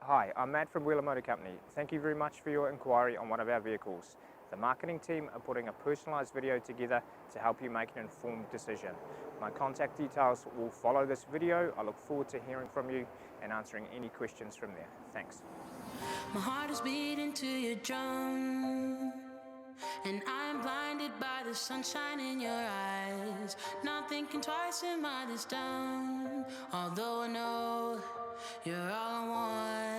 Hi, I'm Matt from Wheeler Motor Company. Thank you very much for your inquiry on one of our vehicles. The marketing team are putting a personalised video together to help you make an informed decision. My contact details will follow this video. I look forward to hearing from you and answering any questions from there. Thanks. My heart is beating to your drum, and I'm blinded by the sunshine in your eyes. Not thinking twice, am I this dumb? Although I know you're all I want.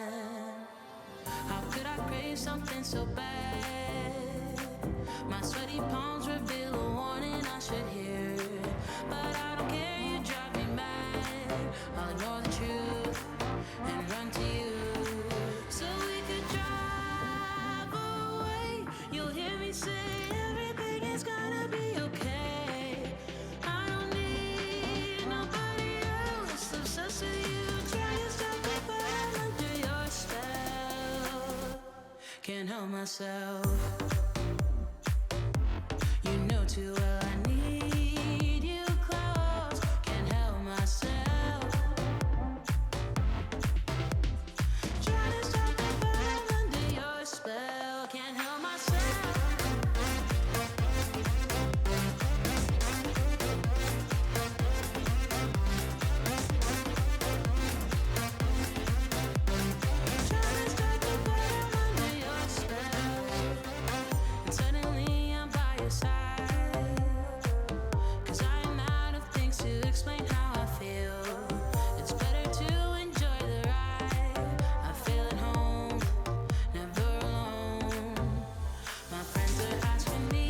How could I crave something so bad? My sweaty palms reveal a warning I should hear, but I don't care, you drive me mad. I'll ignore the truth and run to you. So we could drive away. You'll hear me say everything is gonna be okay. I don't need nobody else. Obsessed with you, try to stop me, but I'm under your spell. Can't help myself. You know too well I need you close. Can't help myself. Trying to stop me, but I'm under your spell. Can't help myself. Trying to stop me, but I'm under your spell. And suddenly I'm by your side, 'cause I am out of things to explain how I feel. It's better to enjoy the ride. I feel at home, never alone. My friends are asking me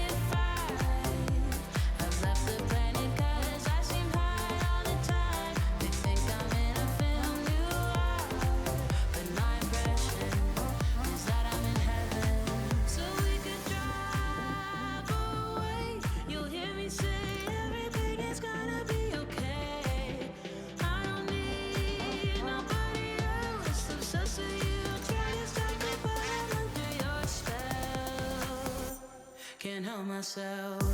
if I've left the planet, 'cause I seem high all the time. They think I'm in a film noir, but my impression is that I'm in heaven. So we could drive away. You'll hear me say everything is gonna be okay. I don't need nobody else. Obsessed with you, try to stop me, but I'm under your spell. Can't help myself.